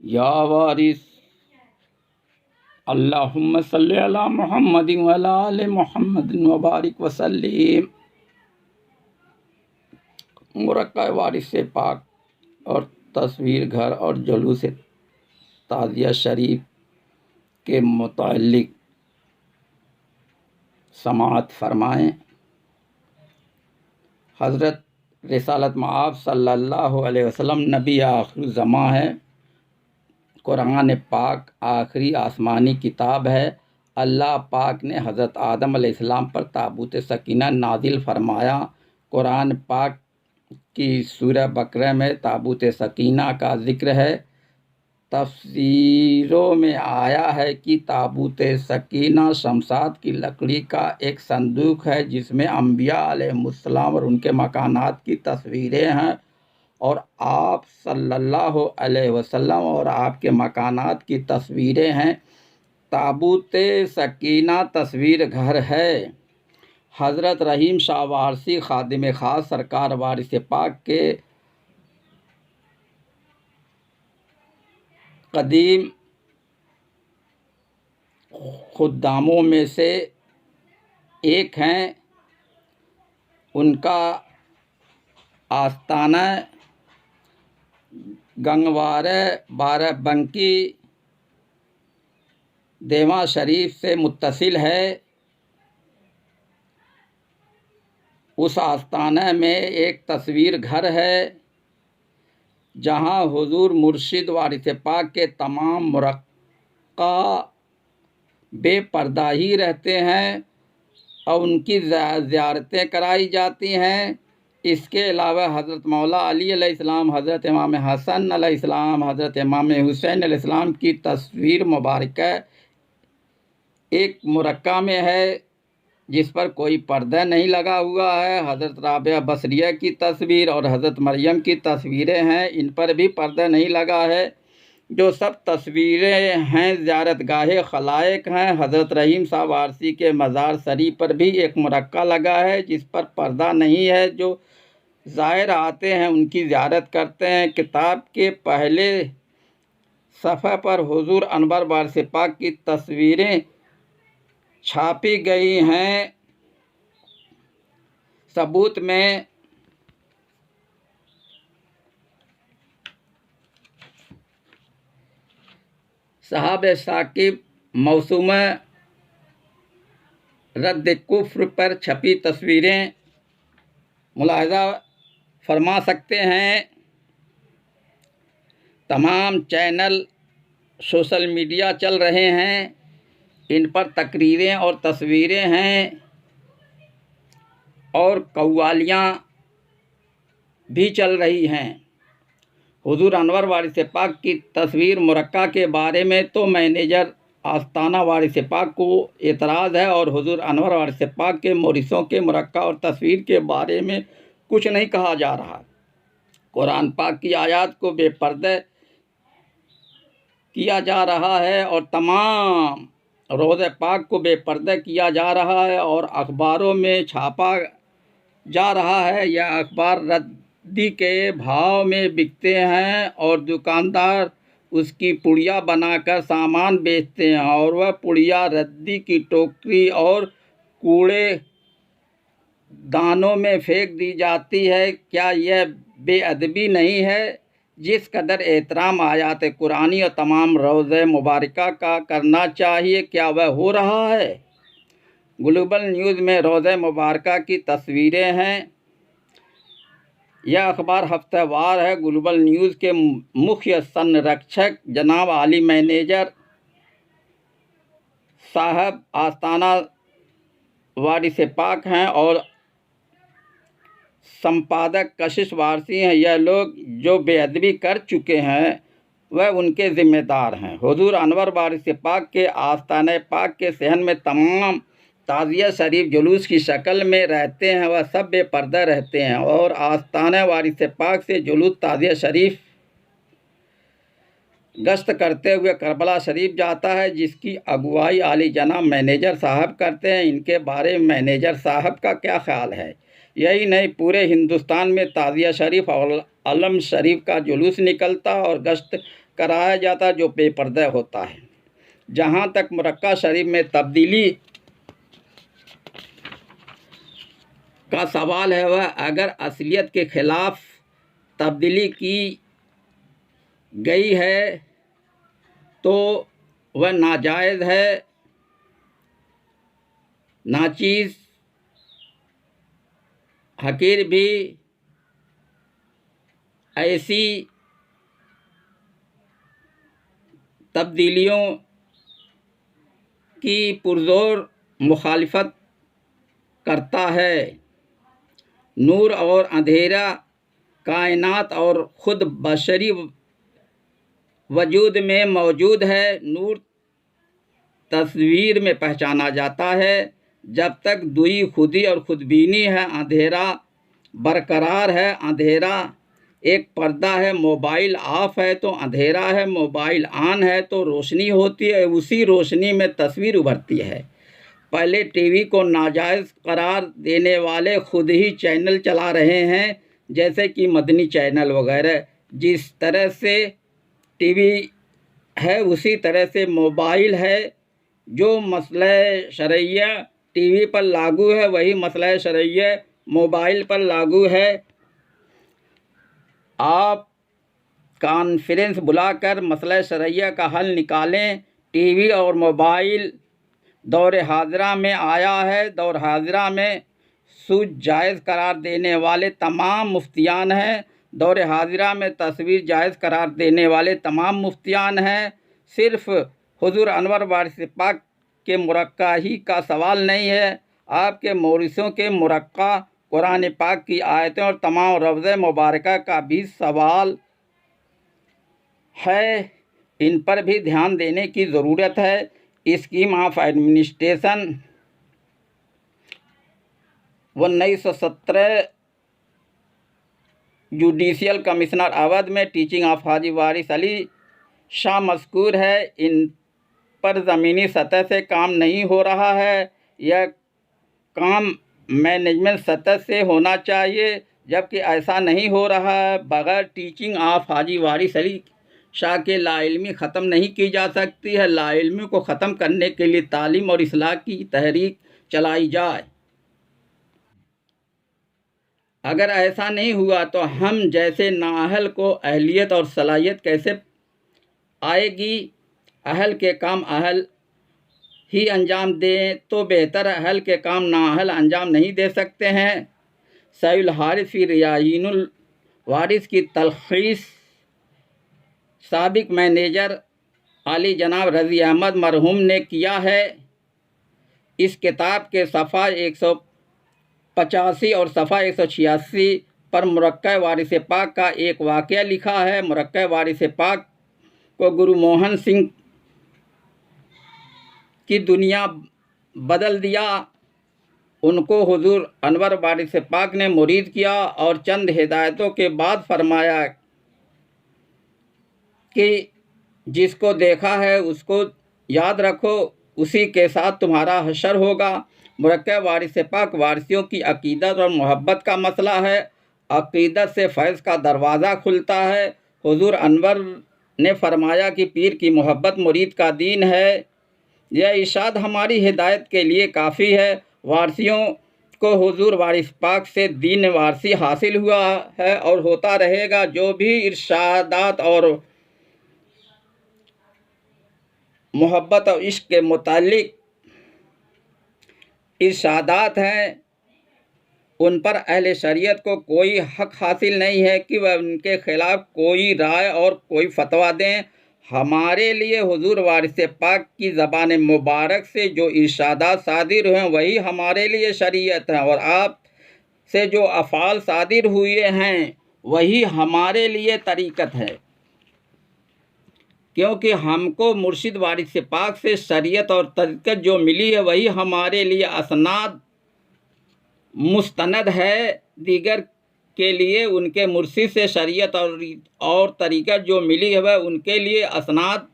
या वारिस अल्लाहुम्मा सल्ली अला मुहम्मदिन व अला आलि मुहम्मदिन व बारिक वसल्लिम। मुरक्का वारिस से पाक और तस्वीर घर और जुलूस ताज़िया शरीफ के मुताल्लिक समाअत फरमाएँ। हज़रत रिसालत मआब सल्लल्लाहु अलैहि वसल्लम नबी आखिर ज़मां है। कुरान पाक आखिरी आसमानी किताब है। अल्लाह पाक ने हज़रत आदम अलैहिस्सलाम पर ताबूत सकीना नाजिल फरमाया। कुरान पाक की सूरह बकरा में ताबूत सकीना का ज़िक्र है। तफसीरों में आया है कि ताबूत सकीना शमशाद की लकड़ी का एक संदूक है जिसमें अम्बिया अलैहिमुस्सलाम और उनके मकानात की तस्वीरें हैं और आप सल्लल्लाहु अलैहि वसल्लम और आपके मकानात की तस्वीरें हैं। ताबूत सकीना तस्वीर घर है। हज़रत रहीम शाह वारसी खादिम ख़ास सरकार वारिस पाक के कदीम खुद्दामों में से एक हैं। उनका आस्ताना गंगवारे बाराबंकी देवा शरीफ से मुत्तसिल है। उस आस्ताना में एक तस्वीर घर है जहाँ हुजूर मुर्शिद वारिस पाक के तमाम मुरक्का बेपर्दा ही रहते हैं और उनकी ज़ियारतें कराई जाती हैं। इसके अलावा हज़रत मौला अली अलैहिस्सलाम, हज़रत इमाम हसन अलैहिस्सलाम, हज़रत इमाम हुसैन अलैहिस्सलाम की तस्वीर मुबारक एक मुरक्का में है जिस पर कोई पर्दा नहीं लगा हुआ है। हज़रत राबिया बसरिया की तस्वीर और हज़रत मरियम की तस्वीरें हैं, इन पर भी पर्दा नहीं लगा है। जो सब तस्वीरें हैं ज़ियारत गाहे खलाइक हैं। हज़रत रहीम शाह वारसी के मज़ार शरीफ पर भी एक मुरक्का लगा है जिस पर पर्दा नहीं है। जो ज़ाहिर आते हैं उनकी ज़ियारत करते हैं। किताब के पहले सफ़े पर हुजूर अनवर वारिस पाक की तस्वीरें छापी गई हैं। सबूत में साहब साकिब मौसूमा रद्द कुफ्र पर छपी तस्वीरें मुलाहिज़ा फरमा सकते हैं। तमाम चैनल सोशल मीडिया चल रहे हैं, इन पर तकरीरें और तस्वीरें हैं और कव्वालियाँ भी चल रही हैं। हुजूर अनवर वारिस पाक की तस्वीर मुरक्का के बारे में तो मैनेजर आस्ताना वारिस पाक को एतराज़ है और हुजूर अनवर वारिस पाक के मोरिसों के मुरक्का और तस्वीर के बारे में कुछ नहीं कहा जा रहा। कुरान पाक की आयत को बेपर्दा किया जा रहा है और तमाम रोज़े पाक को बेपर्दा किया जा रहा है और अखबारों में छापा जा रहा है। यह अखबार रद्दी के भाव में बिकते हैं और दुकानदार उसकी पुड़िया बनाकर सामान बेचते हैं और वह पुड़िया रद्दी की टोकरी और कूड़े दानों में फेंक दी जाती है। क्या यह बेअदबी नहीं है? जिस कदर एहतराम आयात कुरानी और तमाम रोज़े मुबारका का करना चाहिए, क्या वह हो रहा है? ग्लोबल न्यूज़ में रोज़े मुबारका की तस्वीरें हैं। यह अखबार हफ्तेवार है। ग्लोबल न्यूज़ के मुख्य संरक्षक जनाब आली मैनेजर साहब आस्ताना वारिस पाक हैं और संपादक कशिश वारसी हैं। यह लोग जो बेअदबी कर चुके हैं वह उनके ज़िम्मेदार हैं। हुजूर अनवर वारिस पाक के आस्ताना पाक के सहन में तमाम ताज़िया शरीफ जुलूस की शक्ल में रहते हैं। वह सब बेपर्दा रहते हैं और आस्ताना वारिस पाक से जुलूस ताज़िया शरीफ गश्त करते हुए करबला शरीफ जाता है जिसकी अगुवाई आली जनाब मैनेजर साहब करते हैं। इनके बारे में मैनेजर साहब का क्या ख्याल है? यही नहीं, पूरे हिंदुस्तान में ताज़िया शरीफ और अलम शरीफ का जुलूस निकलता और गश्त कराया जाता है जो बेपर्दा होता है। जहाँ तक मुरक्का शरीफ में तब्दीली का सवाल है, वह अगर असलियत के ख़िलाफ़ तब्दीली की गई है तो वह नाजायज़ है, नाचीज़, हकीर भी। ऐसी तब्दीलियों की पुरज़ोर मुखालिफत करता है। नूर और अंधेरा कायनात और ख़ुद बशरी वजूद में मौजूद है। नूर तस्वीर में पहचाना जाता है जब तक दुई खुदी और खुदबीनी है। अंधेरा बरकरार है, अंधेरा एक पर्दा है। मोबाइल ऑफ है तो अंधेरा है, मोबाइल ऑन है तो रोशनी होती है। उसी रोशनी में तस्वीर उभरती है। पहले टीवी को नाजायज़ करार देने वाले खुद ही चैनल चला रहे हैं, जैसे कि मदनी चैनल वगैरह। जिस तरह से टीवी है उसी तरह से मोबाइल है। जो मसला शरइया टीवी पर लागू है वही मसला शरइया मोबाइल पर लागू है। आप कॉन्फ्रेंस बुलाकर मसला शरइया का हल निकालें। टीवी और मोबाइल दौर हाज़िरा में आया है। दौर हाज़िरा में सूझ जायज़ करार देने वाले तमाम मुफ्तियान हैं। दौर हाज़िरा में तस्वीर जायज़ करार देने वाले तमाम मुफ्तियान हैं। सिर्फ़ हुज़ूर अनवर वारिस पाक के मुरक्का ही का सवाल नहीं है। आपके मौरिसों के मुरक्का, कुरान पाक की आयतें और तमाम रवज़े मुबारका का भी सवाल है। इन पर भी ध्यान देने की ज़रूरत है। Scheme of administration 1917 judicial commissioner Awadh में टीचिंग ऑफ हाजी वारिस अली शाह मज़कूर है। इन पर ज़मीनी सतह से काम नहीं हो रहा है। यह काम मैनेजमेंट सतह से होना चाहिए, जबकि ऐसा नहीं हो रहा है। बग़ैर टीचिंग ऑफ हाजी वारिस अली शाह के लाइल्मी ख़त्म नहीं की जा सकती है। लाइल्मी को ख़त्म करने के लिए तालीम और इस्लाह की तहरीक चलाई जाए। अगर ऐसा नहीं हुआ तो हम जैसे नाअहल को अहलियत और सलाहियत कैसे आएगी। अहल के काम अहल ही अंजाम दें तो बेहतर। अहल के काम नाअहल अंजाम नहीं दे सकते हैं। सईद हारिस फ़ी रियायनुल वारिस की तलख़ीस साबिक़ मैनेजर आली जनाब रज़ी अहमद मरहूम ने किया है। इस किताब के सफ़ा 185 और सफ़ा 186 पर मुरक्का वारिस पाक का एक वाक़या लिखा है। मुरक्का वारिस पाक को गुरु मोहन सिंह की दुनिया बदल दिया। उनको हुज़ूर अनवर वारिस पाक ने मुरीद किया और चंद हिदायतों के बाद फरमाया कि जिसको देखा है उसको याद रखो, उसी के साथ तुम्हारा हशर होगा। मुरक्का वारिस पाक वारिसियों की अक़ीदत और मोहब्बत का मसला है। अक़ीदत से फैज़ का दरवाज़ा खुलता है। हुज़ूर अनवर ने फरमाया कि पीर की मोहब्बत मुरीद का दीन है। यह इरशाद हमारी हिदायत के लिए काफ़ी है। वारिसियों को हुज़ूर वारिस पाक से दीन वारसी हासिल हुआ है और होता रहेगा। जो भी इरशादात और मोहब्बत और इश्क के मुतालिक इरशादात हैं, उन पर अहले शरीयत को कोई हक़ हासिल नहीं है कि वह उनके ख़िलाफ़ कोई राय और कोई फतवा दें। हमारे लिए हुज़ूर वारिस पाक की ज़बान मुबारक से जो इरशादात सादिर हुए वही हमारे लिए शरीयत है, और आप से जो अफ़ाल सादिर हुए हैं वही हमारे लिए तरीक़त है। क्योंकि हमको मुर्शिद वारिस पाक से शरीयत और तरीक़त जो मिली है वही हमारे लिए असनाद मुस्तनद है। दीगर के लिए उनके मुर्शिद से शरीयत और तरीक़त जो मिली है वह उनके लिए असनाद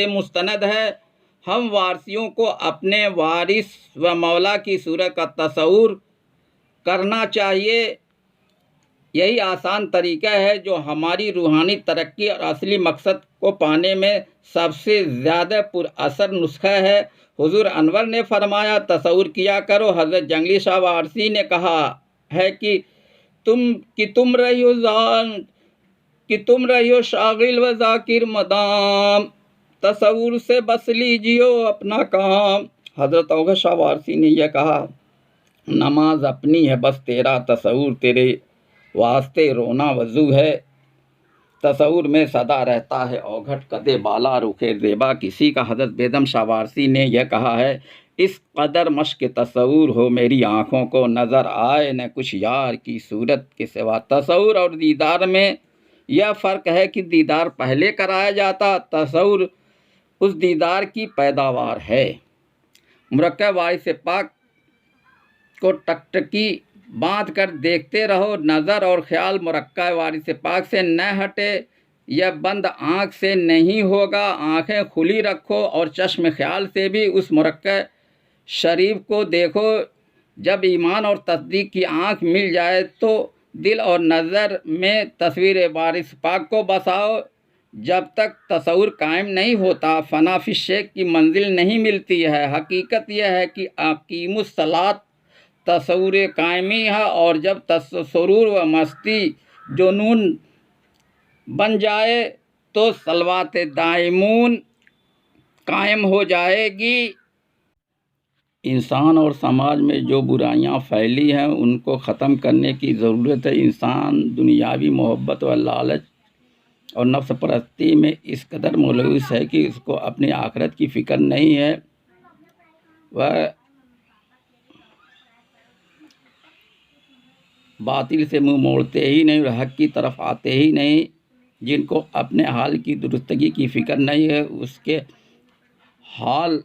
मुस्तनद है। हम वारसियों को अपने वारिस व मौला की सूरत का तसव्वुर करना चाहिए। यही आसान तरीका है जो हमारी रूहानी तरक्की और असली मकसद को पाने में सबसे ज़्यादा पुरअसर नुस्खा है। हुजूर अनवर ने फरमाया, तसव्वुर किया करो। हज़रत जंगली शाह वारसी ने कहा है कि तुम रही हो शागिल व जाकिर मदाम, तसव्वुर से बस लीजियो अपना काम। हज़रत औगत शाह वारसी ने यह कहा, नमाज अपनी है बस तेरा तसव्वुर तेरे वास्ते रोना वजू है। तसव्वुर में सदा रहता है औघट कदे बाला रुखे ज़ेबा किसी का। हज़रत बेदम शाह वारसी ने यह कहा है, इस कदर मश्क तसव्वुर हो मेरी आँखों को, नज़र आए न कुछ यार की सूरत के सिवा। तसव्वुर और दीदार में यह फ़र्क है कि दीदार पहले कराया जाता, तसव्वुर उस दीदार की पैदावार है। मुरक्कब वारिस पाक को टकटकी बांध कर देखते रहो, नज़र और ख्याल मुरक्कब वारिस पाक से न हटे। यह बंद आँख से नहीं होगा, आँखें खुली रखो और चश्म ख्याल से भी उस मुरक्कब शरीफ को देखो। जब ईमान और तस्दीक की आँख मिल जाए तो दिल और नज़र में तस्वीर वारिस पाक को बसाओ। जब तक तसव्वुर कायम नहीं होता, फ़ना फ़ी शेख की मंजिल नहीं मिलती है। हकीकत यह है कि अकीमुस सलात तसव्वुर कायमी है, और जब सुरूर व मस्ती जुनून बन जाए तो सलवात दाइमून कायम हो जाएगी। इंसान और समाज में जो बुराइयां फैली हैं उनको ख़त्म करने की ज़रूरत है। इंसान दुनियावी मोहब्बत व लालच और नफ्स परस्ती में इस कदर मुलविस है कि उसको अपनी आखिरत की फ़िक्र नहीं है। वह बातिल से मुंह मोड़ते ही नहीं और हक़ की तरफ आते ही नहीं। जिनको अपने हाल की दुरुस्तगी की फ़िक्र नहीं है, उसके हाल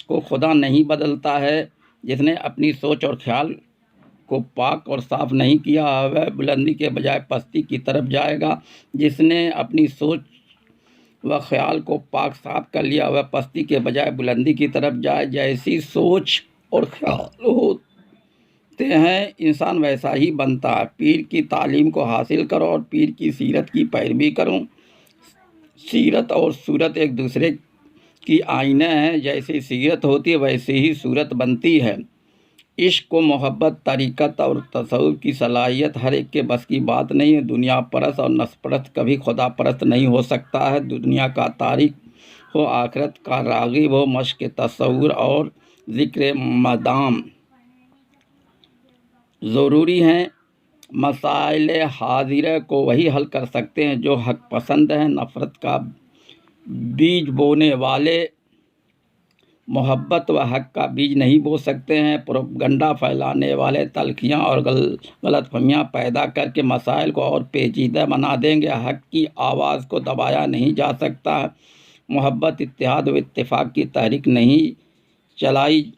को खुदा नहीं बदलता है। जिसने अपनी सोच और ख्याल को पाक और साफ़ नहीं किया, वह बुलंदी के बजाय पस्ती की तरफ जाएगा। जिसने अपनी सोच व ख्याल को पाक साफ कर लिया, वह पस्ती के बजाय बुलंदी की तरफ जाए। जैसी सोच और ख्याल होते हैं, इंसान वैसा ही बनता है। पीर की तालीम को हासिल करो और पीर की सीरत की पैरवी करो। सीरत और सूरत एक दूसरे की आईने हैं। जैसी सीरत होती है वैसे ही सूरत बनती है। इश्क व मोहब्बत, तरीक़त और तसव्वुफ़ की सलाहियत हर एक के बस की बात नहीं है। दुनिया परस्त और नफ्स परस्त कभी खुदा परस्त नहीं हो सकता है। दुनिया का तारिक हो, आखिरत का राग़िब हो, मश्क तसव्वुर और ज़िक्र मदाम ज़रूरी हैं। मसाइल हाज़िरा को वही हल कर सकते हैं जो हक़ पसंद हैं। नफ़रत का बीज बोने वाले मोहब्बत व हक़ का बीज नहीं बो सकते हैं। प्रोपगंडा फैलाने वाले तल्ख़ियाँ और गलतफ़हमियाँ पैदा करके मसाइल को और पेचीदा बना देंगे। हक़ की आवाज़ को दबाया नहीं जा सकता। मोहब्बत, इत्तेहाद व इत्तेफ़ाक़ की तहरीक नहीं चलाई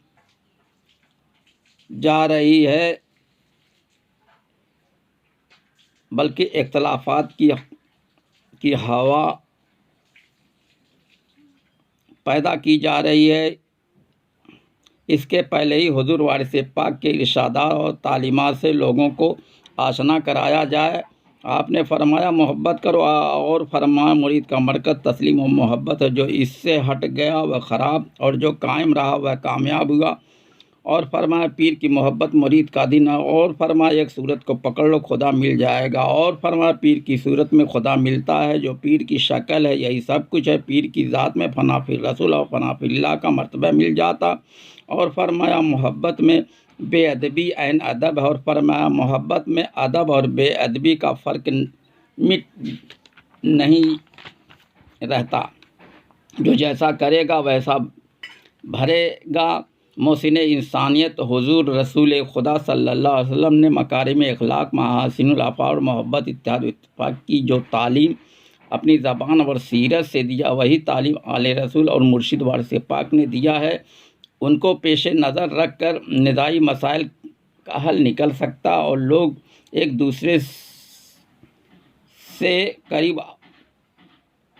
जा रही है, बल्कि इख्तिलाफ़ात की हवा पैदा की जा रही है। इसके पहले ही हुज़ूर वारिस पाक के इरशादात और तालीमात से लोगों को आशना कराया जाए। आपने फरमाया मोहब्बत करो, और फरमाया मुरीद का मरकज़ तस्लीम व मोहब्बत है। जो इससे हट गया वह ख़राब और जो कायम रहा वह कामयाब हुआ। और फरमाया पीर की मोहब्बत मुरीद का दिन है। और फरमाया एक सूरत को पकड़ लो खुदा मिल जाएगा। और फरमाया पीर की सूरत में खुदा मिलता है। जो पीर की शक्ल है यही सब कुछ है। पीर की ज़ात में फ़ना फिर रसूल और फ़ना फिल्लाह का मर्तबा मिल जाता। और फरमाया मोहब्बत में बेअदबी ऐन अदब है। और फरमाया मोहब्बत में अदब और बेअदबी का फ़र्क मिट नहीं रहता। जो जैसा करेगा वैसा भरेगा। मोहसिन इंसानियत हुज़ूर रसूल खुदा सल्लल्लाहु अलैहि वसल्लम ने मकारिम अखलाक, महासिनुल अफ़ाल और मोहब्बत, इत्तेहाद व इत्तेफ़ाक़ की जो तालीम अपनी ज़बान और सीरत से दिया, वही तालीम आले रसूल और मुर्शिद वारिस पाक ने दिया है। उनको पेश नज़र रख कर निज़ाई मसाइल का हल निकल सकता और लोग एक दूसरे से करीब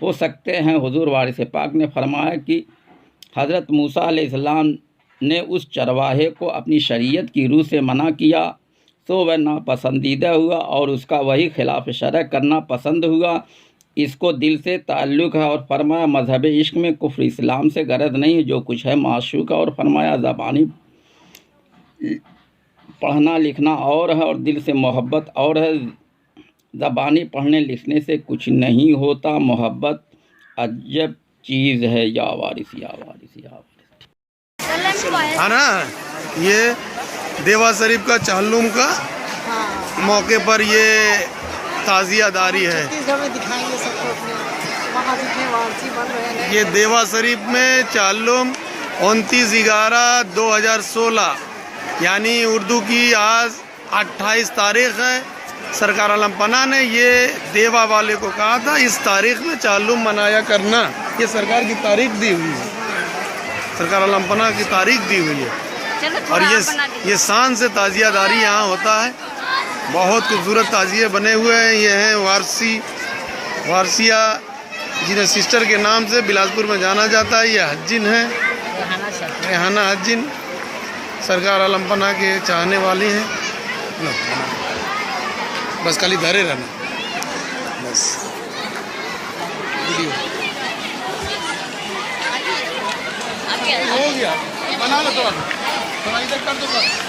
हो सकते हैं। हुज़ूर वारिस पाक ने फरमाया कि हज़रत मूसा अलैहिस्सलाम ने उस चरवाहे को अपनी शरीयत की रूह से मना किया। सो वह नापसंदीदा हुआ और उसका वही खिलाफ शरअ करना पसंद हुआ। इसको दिल से ताल्लुक़ है। और फरमाया मज़हब इश्क में कुफ्र इस्लाम से गरज नहीं, जो कुछ है माशूक़ है। और फरमाया ज़बानी पढ़ना लिखना और है और दिल से मोहब्बत और है। ज़बानी पढ़ने लिखने से कुछ नहीं होता, मोहब्बत अजब चीज़ है। या वारिस या वारिस या वारिस। हाँ ना, ये देवा शरीफ का चालूम का मौके पर ये ताज़ियादारी है। दिखाएंगे सबको अपने वहाँ जितने वारसी बन रहे हैं। ये देवा शरीफ में चालूम 29/11/2016 यानी उर्दू की आज 28 तारीख है। सरकार आलम पना ने ये देवा वाले को कहा था इस तारीख में चालूम मनाया करना। ये सरकार की तारीख दी हुई है, सरकार आलम पना की तारीख दी हुई है। और ये शान से ताज़ियादारी यहाँ होता है। बहुत खूबसूरत ताज़िए बने हुए हैं। ये हैं वारसिया जिन्हें सिस्टर के नाम से बिलासपुर में जाना जाता है। ये हज्जिन है, रेहाना हज्जिन, सरकार आलम पना के चाहने वाले हैं। बस खाली धरे रहना, बस वीडियो हो गया। बना लो थोड़ा इधर कर दो बस।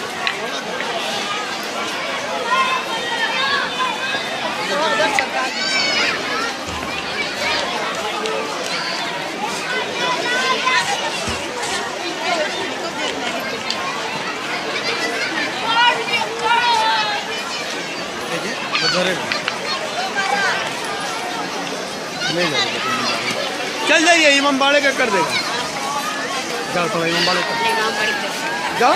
चल जाइए, इमाम बाड़े का कर देगा। जाओ थोड़ा इमाम बाड़े का जाओ।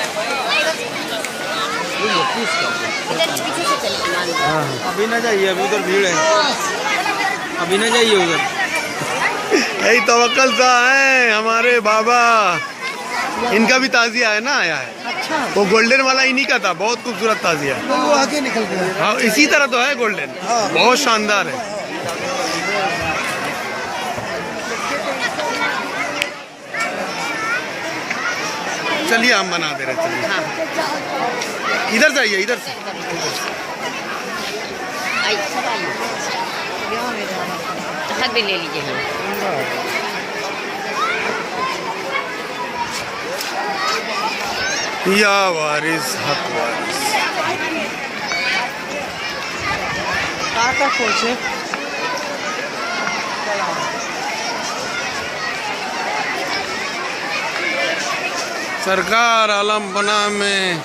हाँ अभी ना जाइए, अभी उधर भीड़ है, अभी ना जाइए उधर। यही तवक्कल सा है हमारे बाबा, इनका भी ताज़िया है ना आया है। अच्छा, वो गोल्डन वाला इन्हीं का था, बहुत खूबसूरत ताज़िया। वो आगे निकल गया। हाँ इसी तरह तो है गोल्डन, बहुत शानदार है। चलिए हम बना दे रहे, चलिए इधर से आइए, इधर से। हक भी ले लीजिए। या वारिस हक वारिस का खोचे सरकार आलम पना में